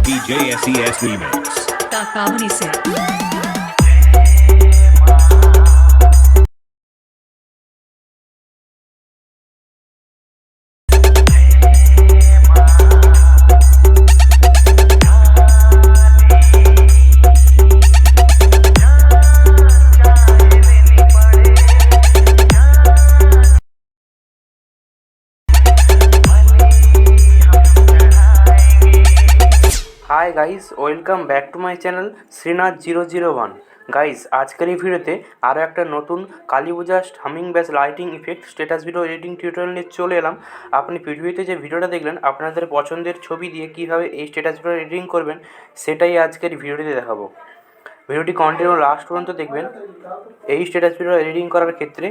DJ SES Remix. Kakavani se. Hi guys, welcome back to my channel Srinath 001। Guys, আজকের এই ভিডিওতে আরও একটা নতুন কালী পূজা হামিং ব্যাস lighting effect status video editing tutorial নিয়ে চলে এলাম। আপনি ভিডিওতে যে ভিডিওটা দেখলেন আপনাদের পছন্দের ছবি দিয়ে কীভাবে এই স্ট্যাটাস ভিডিও এডিটিং করবেন সেটাই আজকের ভিডিওটিতে দেখাবো। ভিডিওটি কন্টিনিউ লাস্ট পর্যন্ত দেখবেন। এই স্ট্যাটাস ভিডিও এডিটিং করার ক্ষেত্রে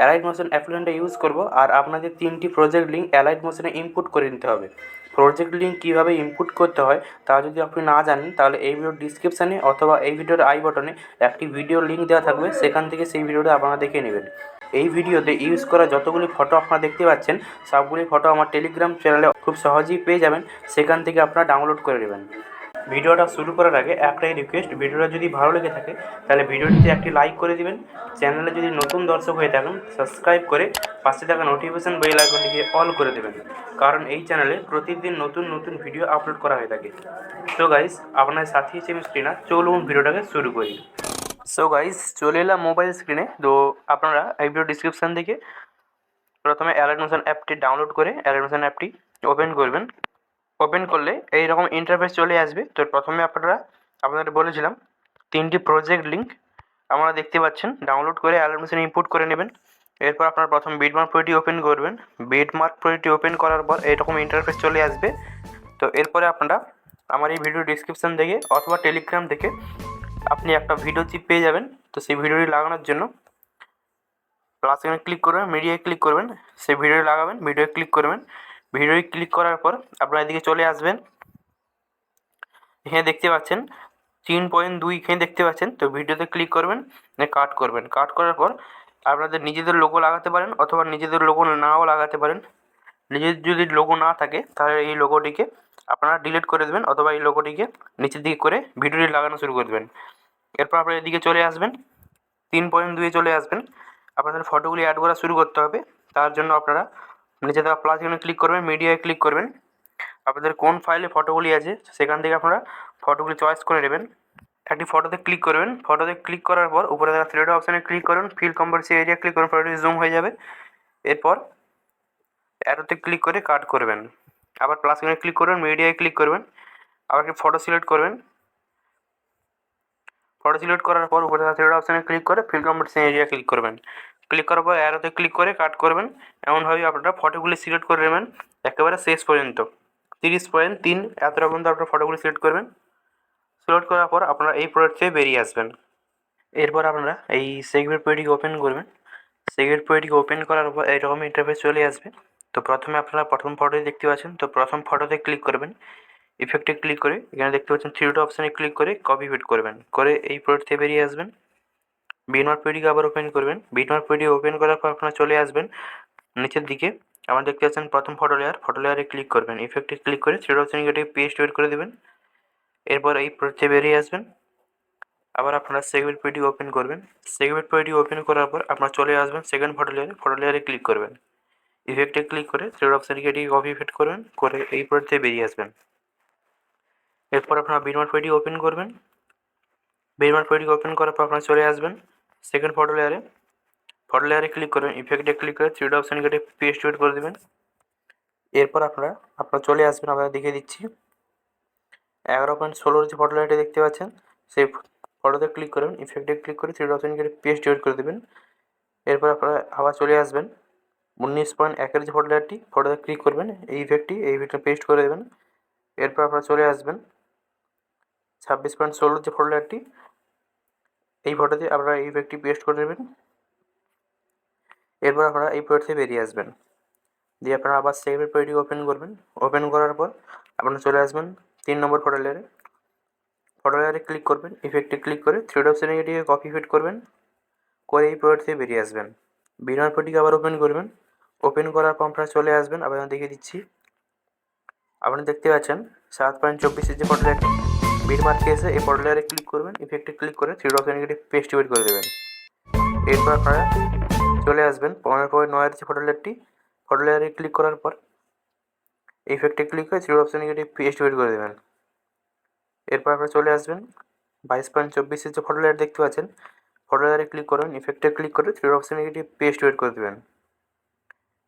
Alightmotion অ্যাপ্লিকেশনটা ইউজ করব, আর আপনাদের 3টি প্রজেক্ট লিঙ্ক Alightmotionে ইনপুট করে নিতে হবে। প্রজেক্ট লিঙ্ক কীভাবে ইনপুট করতে হয় তা যদি আপনি না জানেন তাহলে এই ভিডিওর ডিসক্রিপশানে অথবা এই ভিডিওর আই বাটনে একটি ভিডিও লিঙ্ক দেওয়া থাকবে, সেখান থেকে সেই ভিডিওটা আপনারা দেখে নেবেন। এই ভিডিওতে ইউজ করা যতগুলি ফটো আপনারা দেখতে পাচ্ছেন সবগুলি ফটো আমার টেলিগ্রাম চ্যানেলে খুব সহজেই পেয়ে যাবেন, সেখান থেকে আপনারা ডাউনলোড করে নেবেন। ভিডিওটা শুরু করার আগে একটাই রিকোয়েস্ট, ভিডিওটা যদি ভালো লেগে থাকে তাহলে ভিডিওটিতে একটি লাইক করে দিবেন। চ্যানেলে যদি নতুন দর্শক হয়ে থাকেন সাবস্ক্রাইব করে পাশে থাকা নোটিফিকেশান বেল আইকনটিকে অল করে দেবেন, কারণ এই চ্যানেলে প্রতিদিন নতুন নতুন ভিডিও আপলোড করা হয়ে থাকে। সো গাইস, আপনার সাথী হিসেবে আমি শ্রীনাথ, চলুন ভিডিওটাকে শুরু করি। সো গাইস, চলে এলাম মোবাইল স্ক্রিনে। তো আপনারা এই ভিডিও ডিসক্রিপশান থেকে প্রথমে Alightmotion অ্যাপটি ডাউনলোড করে Alightmotion অ্যাপটি ওপেন করবেন। ওপেন করলে এইরকম ইন্টারফেস চলে আসবে। তো প্রথমে আপনাদের বলেছিলাম 3টি প্রজেক্ট লিঙ্ক আপনারা দেখতে পাচ্ছেন, ডাউনলোড করে Alightmotion ইনপুট করে নেবেন। এরপর আপনারা প্রথম বিটমার্ক প্রোজেক্টটি ওপেন করবেন। বিটমার্ক প্রোজেক্টটি ওপেন করার পর এরকম ইন্টারফেস চলে আসবে। তো এরপরে আপনারা আমার এই ভিডিও ডিসক্রিপশান থেকে অথবা টেলিগ্রাম থেকে আপনি একটা ভিডিও চিপ পেয়ে যাবেন। তো সেই ভিডিওটি লাগানোর জন্য প্লাস এখানে ক্লিক করবেন, মিডিয়ায় ক্লিক করবেন, সেই ভিডিওটি লাগাবেন, ভিডিওয় ক্লিক করবেন। ভিডিওয় ক্লিক করার পর আপনারা এদিকে চলে আসবেন। এখানে দেখতে পাচ্ছেন 3.2 এখানে দেখতে পাচ্ছেন। তো ভিডিওতে ক্লিক করবেন, কাট করবেন। কাট করার পর আপনাদের নিজেদের লোগো লাগাতে পারেন অথবা নিজেদের লোগো নাও লাগাতে পারেন। নিজের যদি লোগো না থাকে তাহলে এই লোগোটিকে আপনারা ডিলিট করে দেবেন অথবা এই লোগোটিকে নিচের দিকে করে ভিডিওটি লাগানো শুরু করে দেবেন। এরপর আপনারা এদিকে চলে আসবেন, 3.2 চলে আসবেন। আপনাদের ফটোগুলি অ্যাড করা শুরু করতে হবে। তার জন্য আপনারা নিচে দেওয়া প্লাস এখানে ক্লিক করবেন, মিডিয়ায় ক্লিক করবেন। আপনাদের কোন ফাইলে ফটোগুলি আছে সেখান থেকে আপনারা ফটোগুলি চয়েস করে নেবেন। একটি ফটোতে ক্লিক করবেন। ফটোতে ক্লিক করার পর উপরে দেখা থ্রেড অপশানে ক্লিক করুন, ফিল কম্পালসরি এরিয়া ক্লিক করুন, ফটোটি জুম হয়ে যাবে। এরপর অ্যারোতে ক্লিক করে কাট করবেন। আবার প্লাস এখানে ক্লিক করবেন, মিডিয়ায় ক্লিক করবেন, আবার একটি ফটো সিলেক্ট করবেন। ফটো সিলেক্ট করার পর উপরে দেখা থ্রেড অপশানে ক্লিক করে ফিল কম্পালসরি এরিয়া ক্লিক করবেন। ক্লিক করার পর অ্যারোতে ক্লিক করে কাট করবেন। এমনভাবে আপনারা ফটোগুলি সিলেক্ট করে নেবেন একেবারে শেষ পর্যন্ত। 30.3 এতটা পর্যন্ত আপনার ফটোগুলি সিলেক্ট করবেন। সিলেক্ট করার পর আপনারা এই প্রোডাক্ট থেকে বেরিয়ে আসবেন। এরপর আপনারা এই সেগমেন্ট পেজটিকে ওপেন করবেন। সেগমেন্ট পেজটিকে ওপেন করার পর এইরকম ইন্টারফেস চলে আসবে। তো প্রথমে আপনারা প্রথম ফটোটি দেখতে পাচ্ছেন। তো প্রথম ফটোতে ক্লিক করবেন, ইফেক্টে ক্লিক করে এখানে দেখতে পাচ্ছেন থ্রি ডট অপশানে ক্লিক করে কপি পেস্ট করবেন, করে এই প্রোডাক্ট থেকে বেরিয়ে আসবেন। বিটমার্ক পেজটিকে আবার ওপেন করবেন। বিটমার্ক পেজটি ওপেন করার পর আপনারা চলে আসবেন নিচের দিকে। আমার দেখতে পাচ্ছেন প্রথম ফটো লেয়ারে ক্লিক করবেন, ইফেক্টে ক্লিক করে থ্রি ডট অপশানে কেটে পেস্ট ওয়েট করে দেবেন। এরপর এই প্রোডাক্ট থেকে বেরিয়ে আসবেন। আবার আপনারা সেগমেন্ট পেজটি ওপেন করবেন। সেগমেন্ট পেজটি ওপেন করার পর আপনারা চলে আসবেন সেকেন্ড ফটো লেয়ারে ক্লিক করবেন, ইফেক্টে ক্লিক করে থ্রেড অপশানে কেটে কপি পেস্ট করবেন, করে এই প্রোডাক্ট থেকে বেরিয়ে আসবেন। এরপর আপনারা বিটমার্ক পেজটি ওপেন করবেন। বিটমার্ক পেজটি ওপেন করার পর আপনারা চলে আসবেন সেকেন্ড ফটো লেয়ারে ক্লিক করবেন, ইফেক্টে ক্লিক করে থ্রি ডট অপশানে কেটে পেস্ট ওয়েট করে দেবেন। এরপর আপনারা চলে আসবেন, আপনারা দেখিয়ে দিচ্ছি 11.16 যে ফটো লেয়ারটি দেখতে পাচ্ছেন সেই ফটোতে ক্লিক করবেন, ইফেক্টে ক্লিক করে থ্রি ডট অপশানে কেটে পেস্ট ওয়েট করে দেবেন। এরপর আপনারা আবার চলে আসবেন 19.1 যে ফটোতে ক্লিক করবেন, এই ইফেক্টে পেস্ট করে দেবেন। এরপর আপনারা চলে আসবেন 26.16 যে ফটো লেয়ারটি, এই ফটোতে আপনারা এই ইফেক্টটি পেস্ট করে দেবেন। এরপর আপনারা এই প্রোডাক্ট থেকে বেরিয়ে আসবেন। দিয়ে আপনারা আবার সেগমেন্ট পেজটি ওপেন করবেন। ওপেন করার পর আপনারা চলে আসবেন 3 নম্বর ফটো লেয়ারে ক্লিক করবেন, ইফেক্টে ক্লিক করে থ্রি ডট অপশানে গিয়ে কপি পেস্ট করবেন, করে এই প্রোডাক্ট থেকে বেরিয়ে আসবেন। বিটমার্ক পেজটিকে আবার ওপেন করবেন। ওপেন করার পর আপনারা চলে আসবেন, আবার দেখিয়ে দিচ্ছি। আপনি দেখতে পাচ্ছেন 7.24 যে ফটো লেয়ারটি বিট মার্কে এসে এই ফটো লেয়ারে ক্লিক করবেন, ইফেক্টে ক্লিক করে 3 ডট নেগেটিভ পেস্ট ইউজ করে দেবেন। এরপর আপনারা চলে আসবেন 15.9 যে ফটো লেয়ারটি, ফটো লেয়ারে ক্লিক করার পর ইফেক্টে ক্লিক করে 3 ডট নেগেটিভ পেস্ট ইউজ করে দেবেন। এরপর আপনারা চলে আসবেন 22.24 যে ফটো লেয়ার দেখতে পাচ্ছেন, ফটো লেয়ারে ক্লিক করবেন, ইফেক্টে ক্লিক করে 3 ডট নেগেটিভ পেস্ট ইউজ করে দেবেন।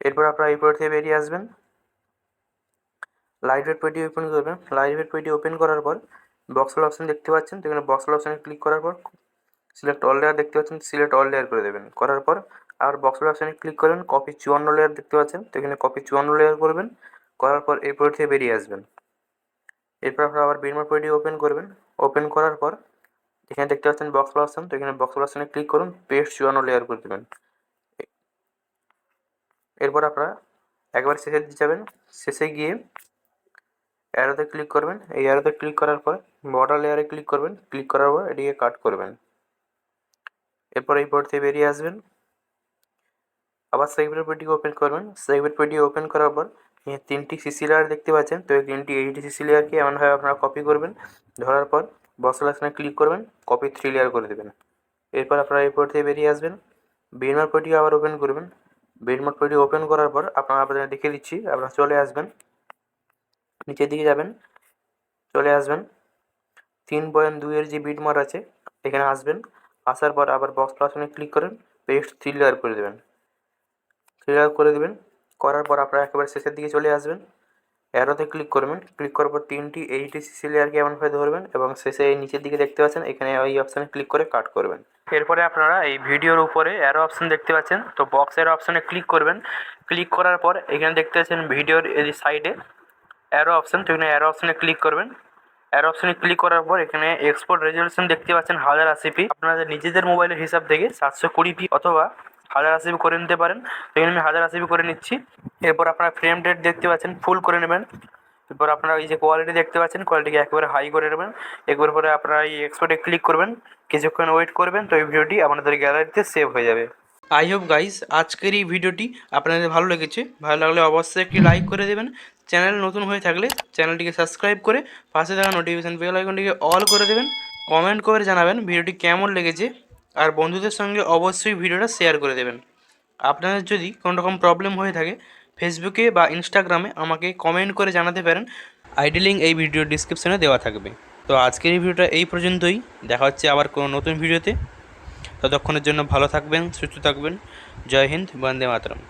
এরপর আপনারা এই পয়েন্ট থেকে বেরিয়ে আসবেন, লাইট ওয়েট পেটি ওপেন করবেন। লাইট ওয়েট পেটি ওপেন করার পর বক্সের অপশন দেখতে পাচ্ছেন, তো এখানে বক্সের অপশানে ক্লিক করার পর সিলেক্ট অল লেয়ার দেখতে পাচ্ছেন, সিলেক্ট অল লেয়ার করে দেবেন। করার পর আর বক্সের অপশানে ক্লিক করবেন, কপি 54 লেয়ার দেখতে পাচ্ছেন, তো এখানে কপি 54 লেয়ার করবেন। করার পর এই পয়েন্ট থেকে বেরিয়ে আসবেন। এরপর আপনারা আবার বিটমার্ক পেটি ওপেন করবেন। ওপেন করার পর এখানে দেখতে পাচ্ছেন বক্স অপশন, তো এখানে বক্স অপশানে ক্লিক করুন, পেস্ট 54 লেয়ার করে দেবেন। এরপর আপনারা একবার শেষে যাবেন, শেষে গিয়ে অ্যারোতে ক্লিক করবেন। এই অ্যারোতে ক্লিক করার পর বর্ডার লেয়ারে ক্লিক করবেন, ক্লিক করার পর এটিকে কাট করবেন। এরপর এই বোর্ড থেকে বেরিয়ে আসবেন, আবার সেভের পেটিকে ওপেন করবেন। সেভের পেটি ওপেন করার পর এই 3টি সিসি লেয়ার দেখতে পাচ্ছেন, তো এই 3টি এইচডি সিসি লেয়ারকে এমনভাবে আপনারা কপি করবেন, ধরার পর বক্স অপশনে ক্লিক করবেন, কপি 3 লেয়ার করে দেবেন। এরপর আপনারা এই বোর্ড থেকে বেরিয়ে আসবেন, বিটমার্ক পেটিকে আবার ওপেন করবেন। বিটমার্ক পেটি ওপেন করার পর আপনাদের দেখিয়ে দিচ্ছি, আপনারা চলে আসবেন, নিচের দিকে যাবেন, চলে আসবেন 3.2 এর যে বিটমার্ক আছে এখানে আসবেন। আসার পর আবার বক্স অপশনে ক্লিক করেন, পেস্ট 3 লেয়ার করে দেবেন। 3 লেয়ার করে দেবেন। করার পর আপনারা একেবারে শেষের দিকে চলে আসবেন, অ্যারোতে ক্লিক করবেন। ক্লিক করার পর 3টি এইচডি সিসি লেয়ারকে এমনভাবে ধরবেন এবং শেষে এই নিচের দিকে দেখতে পাচ্ছেন এখানে ওই অপশানে ক্লিক করে কাট করবেন। এরপরে আপনারা এই ভিডিওর উপরে অ্যারো অপশন দেখতে পাচ্ছেন, তো বক্সের অপশানে ক্লিক করবেন। ক্লিক করার পর এখানে দেখতে পাচ্ছেন ভিডিওর এই সাইডে অ্যারো অপশন, তো এখানে অ্যারো অপশানে ক্লিক করবেন। অ্যারো অপশানে ক্লিক করার পর এখানে এক্সপোর্ট রেজলিউশন দেখতে পাচ্ছেন 1080p। আপনাদের নিজেদের মোবাইলের হিসাব থেকে 720p অথবা 1080p করে নিতে পারেন, তো এখানে আমি 1080p করে নিচ্ছি। এরপর আপনারা ফ্রেম রেট দেখতে পাচ্ছেন ফুল করে নেবেন। এরপর আপনারা এই যে কোয়ালিটি দেখতে পাচ্ছেন, কোয়ালিটিকে একেবারে হাই করে নেবেন। একবার পরে আপনারা এই এক্সপোর্টে ক্লিক করবেন, কিছুক্ষণ ওয়েট করবেন, তো এই ভিডিওটি আপনাদের গ্যালারিতে সেভ হয়ে যাবে। আই হোপ গাইস আজকের এই ভিডিওটি আপনাদের ভালো লেগেছে। ভালো লাগলে অবশ্যই একটি লাইক করে দেবেন। চ্যানেল নতুন হয়ে থাকলে চ্যানেলটিকে সাবস্ক্রাইব করে পাশে থাকা নোটিফিকেশান বেল আইকনটিকে অল করে দেবেন। কমেন্ট করে জানাবেন ভিডিওটি কেমন লেগেছে, আর বন্ধুদের সঙ্গে অবশ্যই ভিডিওটা শেয়ার করে দেবেন। আপনাদের যদি কোনো রকম প্রবলেম হয়ে থাকে ফেসবুকে বা ইনস্টাগ্রামে আমাকে কমেন্ট করে জানাতে পারেন, আইডি লিঙ্ক এই ভিডিও ডিসক্রিপশানে দেওয়া থাকবে। তো আজকের এই ভিডিওটা এই পর্যন্তই, দেখা হচ্ছে আবার কোনো নতুন ভিডিওতে। ততক্ষণের জন্য ভালো থাকবেন, সুস্থ থাকবেন। জয় হিন্দ, বন্দে মাতরম।